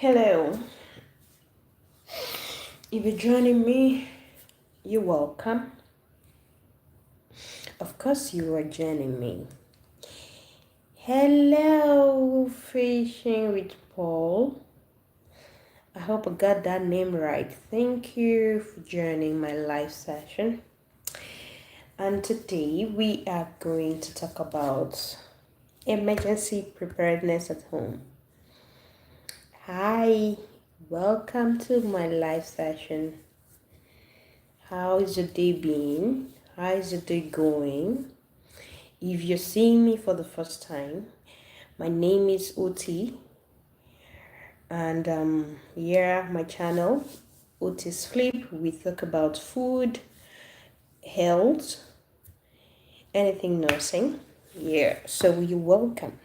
Hello, if you're joining me, you're welcome. Of course, you are joining me. Hello, Fishing with Paul. I hope I got that name right. Thank you for joining my live session. And today we are going to talk about emergency preparedness at home. Hi, welcome to my live session. How is your day been? How is your day going? If you're seeing me for the first time, my name is Oti, and my channel, Otysflip. We talk about food, health, anything nursing. So you're welcome.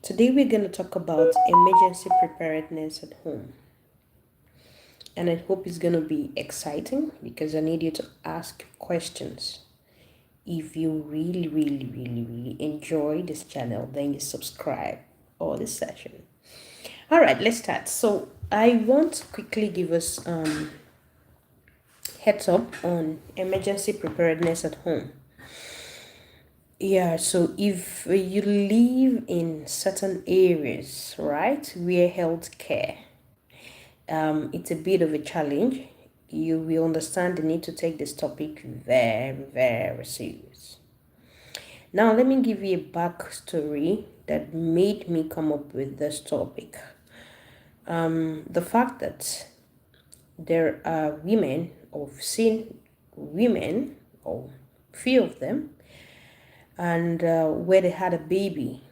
Today we're going to talk about emergency preparedness at home. And I hope it's going to be exciting because I need you to ask questions. If you really enjoy this channel, then you subscribe or this session. All right, let's start. So I want to quickly give us heads up on emergency preparedness at home. So if you live in certain areas, right, where healthcare, it's a bit of a challenge, you will understand the need to take this topic very serious. Now, let me give you a backstory that made me come up with this topic. The fact that there are women, or seen women, or few of them, and where they had a baby,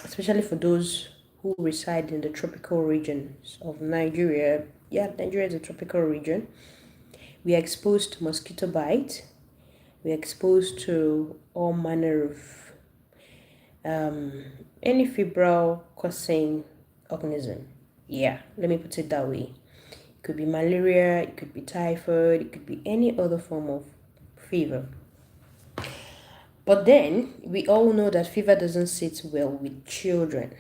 especially for those who reside in the tropical regions of Nigeria. Yeah, Nigeria is a tropical region. We are exposed to mosquito bite. We are exposed to all manner of any febrile causing organism. Yeah, let me put it that way. It could be malaria, it could be typhoid, it could be any other form of fever. But then we all know that fever doesn't sit well with children.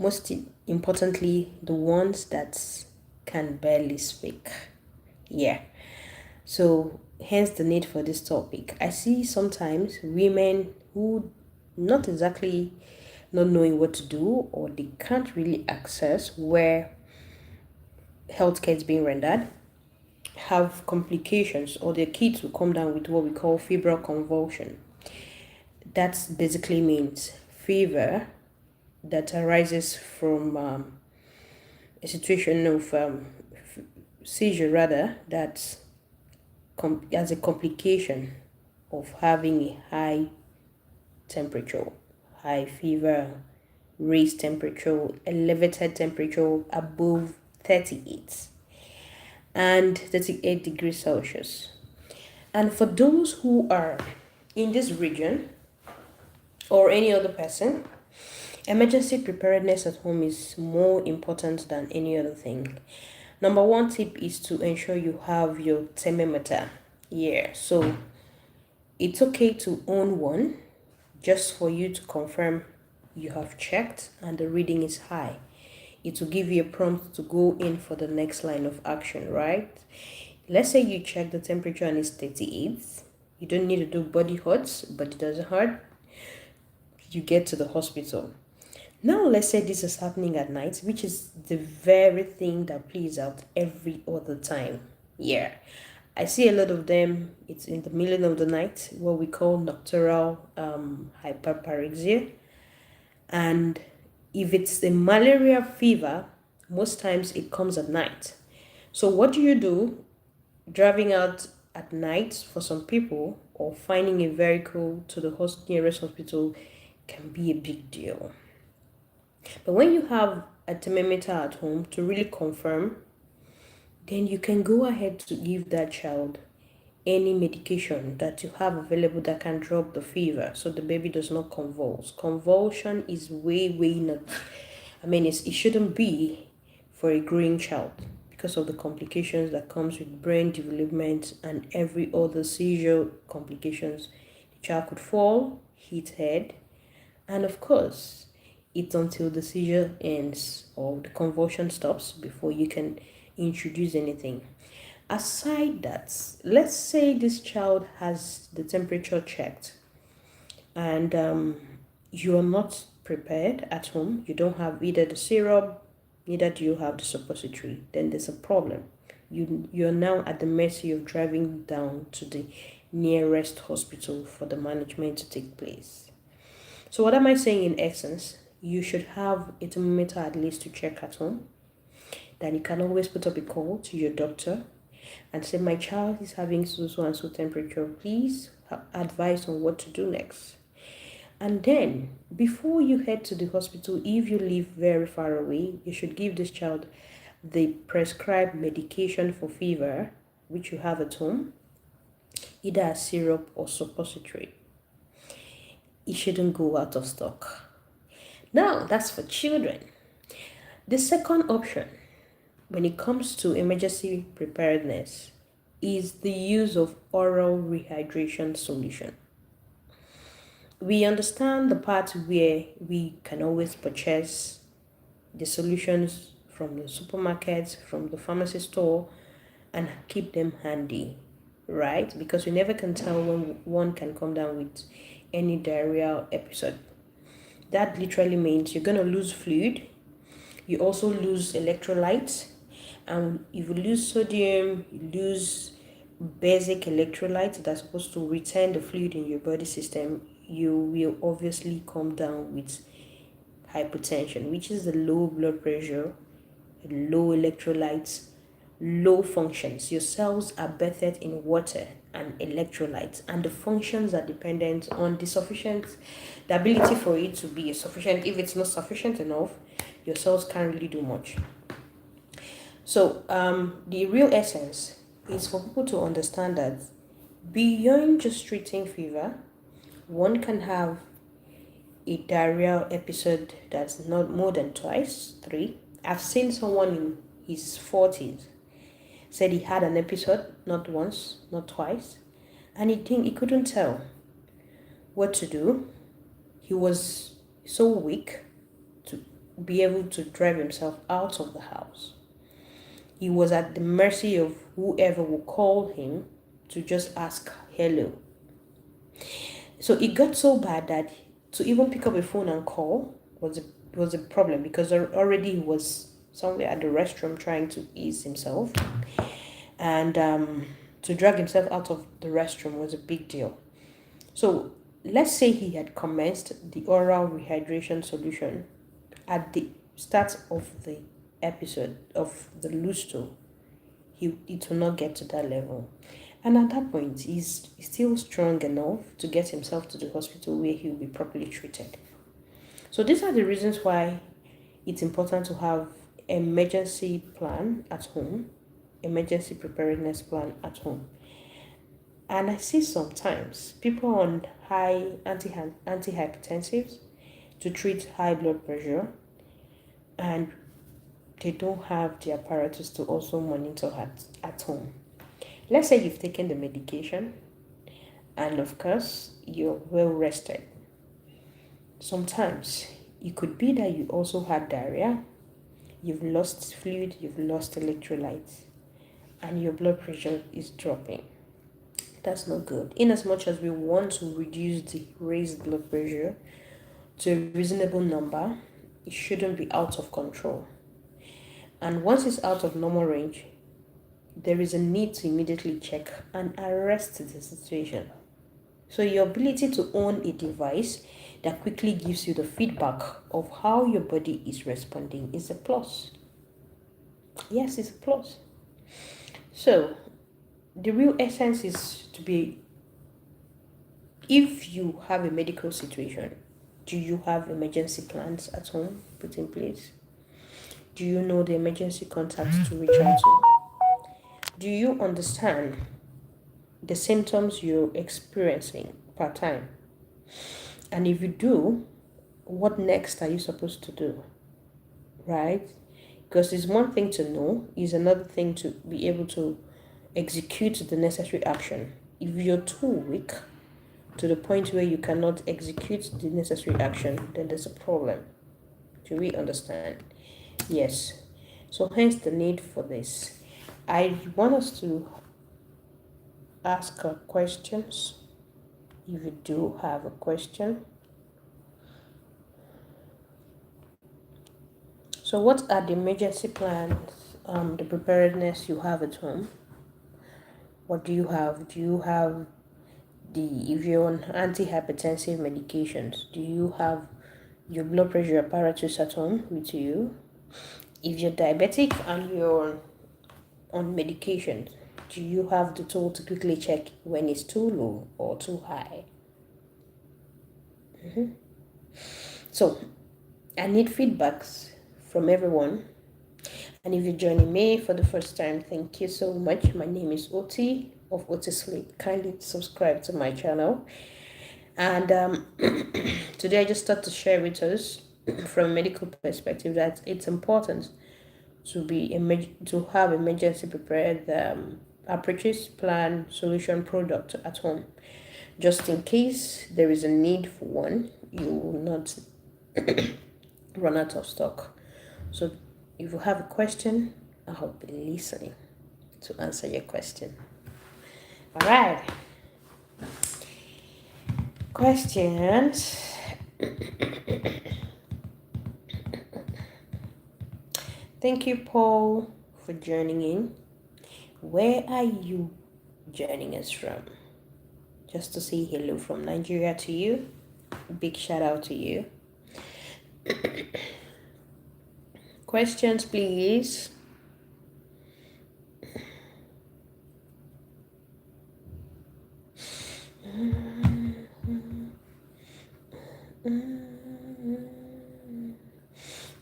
Most importantly, the ones that can barely speak. Yeah. So hence the need for this topic. I see sometimes women who not exactly not knowing what to do, or they can't really access where healthcare is being rendered, have complications, or their kids will come down with what we call febrile convulsion. That basically means fever that arises from a situation of seizure, rather, that as a complication of having a high temperature, high fever, raised temperature, elevated temperature above 38 and 38 degrees Celsius. And for those who are in this region or any other person, emergency preparedness at home is more important than any other thing. Number one tip is to ensure you have your thermometer. Yeah, so it's okay to own one just for you to confirm you have checked and the reading is high. It will give you a prompt to go in for the next line of action, right? Let's say you check the temperature and it's 38. You don't need to do body hots, but it doesn't hurt. You get to the hospital. Now, let's say this is happening at night, which is the very thing that plays out every other time. Yeah, I see a lot of them. It's in the middle of the night, what we call nocturnal hyperparexia. And if it's a malaria fever, most times it comes at night. So what do you do? Driving out at night for some people or finding a vehicle to the nearest hospital can be a big deal. But when you have a thermometer at home to really confirm, then you can go ahead to give that child any medication that you have available that can drop the fever so the baby does not convulse. Convulsion is way not, it shouldn't be for a growing child because of the complications that comes with brain development and every other seizure complications. The child could fall, hit head, and of course, it's until the seizure ends or the convulsion stops before you can introduce anything. Aside that, let's say this child has the temperature checked and you are not prepared at home. You don't have either the syrup, neither do you have the suppository. Then there's a problem. You're now at the mercy of driving down to the nearest hospital for the management to take place. So what am I saying in essence? You should have a thermometer at least to check at home. Then you can always put up a call to your doctor and say, my child is having so and so temperature. Please advise on what to do next. And then, before you head to the hospital, if you live very far away, you should give this child the prescribed medication for fever, which you have at home, either a syrup or suppository. It shouldn't go out of stock. Now, that's for children. The second option, when it comes to emergency preparedness, is the use of oral rehydration solution. We understand the part where we can always purchase the solutions from the supermarkets, from the pharmacy store, and keep them handy, right? Because we never can tell when one can come down with any diarrheal episode. That literally means you're going to lose fluid. You also lose electrolytes. And if you lose sodium, you lose basic electrolytes that's supposed to retain the fluid in your body system, you will obviously come down with hypotension, which is the low blood pressure, low electrolytes, low functions. Your cells are bathed in water and electrolytes, and the functions are dependent on the ability for it to be sufficient. If it's not sufficient enough, your cells can't really do much. So the real essence is for people to understand that beyond just treating fever, one can have a diarrheal episode that's not more than twice, 3. I've seen someone in his 40s said he had an episode, not once, not twice, and he couldn't tell what to do. He was so weak to be able to drive himself out of the house. He was at the mercy of whoever would call him to just ask hello. So it got so bad that to even pick up a phone and call was a problem, because already he was somewhere at the restroom trying to ease himself, and to drag himself out of the restroom was a big deal. So let's say he had commenced the oral rehydration solution at the start of the episode of the loose stool. It will not get to that level. And at that point, he's still strong enough to get himself to the hospital where he will be properly treated. So these are the reasons why it's important to have emergency plan at home, emergency preparedness plan at home. And I see sometimes people on high antihypertensives to treat high blood pressure, and they don't have the apparatus to also monitor at home. Let's say you've taken the medication and of course you're well rested. Sometimes it could be that you also had diarrhea, you've lost fluid, you've lost electrolytes, and your blood pressure is dropping. That's not good. In as much as we want to reduce the raised blood pressure to a reasonable number, it shouldn't be out of control. And once it's out of normal range, there is a need to immediately check and arrest the situation. So your ability to own a device that quickly gives you the feedback of how your body is responding is a plus. Yes, it's a plus. So the real essence is to be, if you have a medical situation, do you have emergency plans at home put in place? Do you know the emergency contacts to reach out to? Do you understand the symptoms you're experiencing per time? And if you do, what next are you supposed to do? Right? Because it's one thing to know, it's another thing to be able to execute the necessary action. If you're too weak to the point where you cannot execute the necessary action, then there's a problem. Do we understand? Yes. So hence the need for this. I want us to ask questions. If you do have a question. So what are the emergency plans, the preparedness you have at home? What do you have? Do you have if you're on antihypertensive medications, do you have your blood pressure apparatus at home with you? If you're diabetic and you're on medication, do you have the tool to quickly check when it's too low or too high? So I need feedbacks from everyone. And if you're joining me for the first time, thank you so much. My name is Oti of Otysflip. Kindly subscribe to my channel. And today I just thought to share with us from a medical perspective that it's important to have emergency prepared approaches, plan, solution, product at home. Just in case there is a need for one, you will not run out of stock. So if you have a question, I'll be listening to answer your question. All right. Questions. Thank you, Paul, for joining in. Where are you joining us from? Just to say hello from Nigeria to you. Big shout out to you. Questions, please.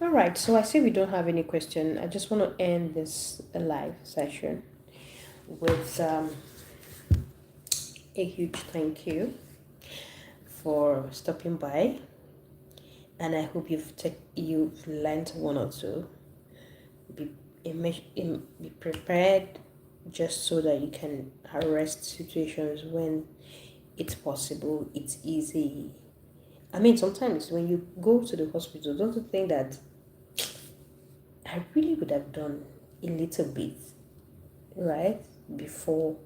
All right, so I see we don't have any question. I just want to end this live session with a huge thank you for stopping by, and I hope you've learned one or two. Be prepared, just so that you can arrest situations when it's possible, it's easy. I mean, sometimes when you go to the hospital, don't you think that I really would have done a little bit, right, before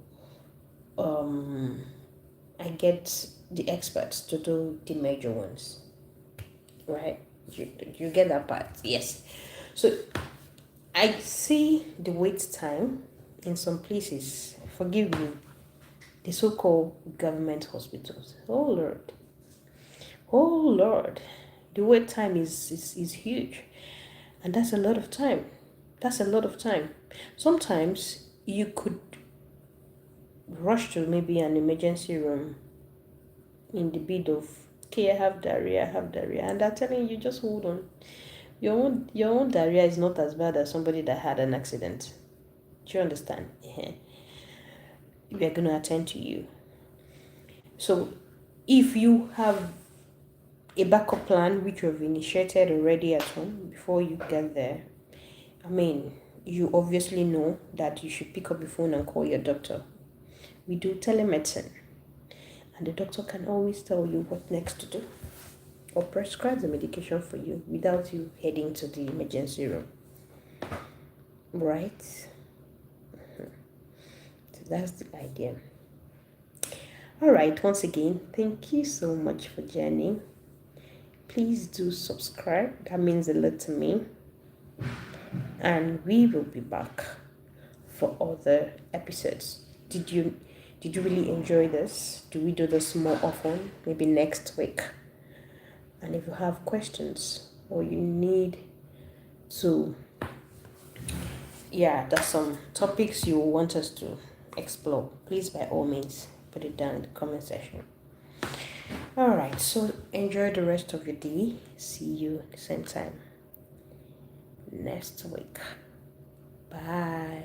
I get the experts to do the major ones, right? You get that part? Yes. So I see the wait time in some places. Forgive me, the so-called government hospitals. Oh Lord, oh Lord, the wait time is huge, and that's a lot of time. That's a lot of time. Sometimes you could rush to maybe an emergency room in the bid of, okay, I have diarrhea, and they're telling you just hold on. Your own diarrhea is not as bad as somebody that had an accident. Do you understand? We are going to attend to you. So if you have a backup plan which you have initiated already at home before you get there, I mean, you obviously know that you should pick up the phone and call your doctor. We do telemedicine, and the doctor can always tell you what next to do or prescribe the medication for you without you heading to the emergency room. Right? So that's the idea. All right, once again, thank you so much for joining. Please do subscribe, that means a lot to me. And we will be back for other episodes. Did you really enjoy this? Do we do this more often? Maybe next week. And if you have questions or you need to, there's some topics you want us to explore, please by all means put it down in the comment section. All right, so enjoy the rest of your day. See you at the same time next week. Bye.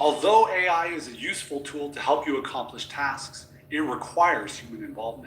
Although AI is a useful tool to help you accomplish tasks, it requires human involvement.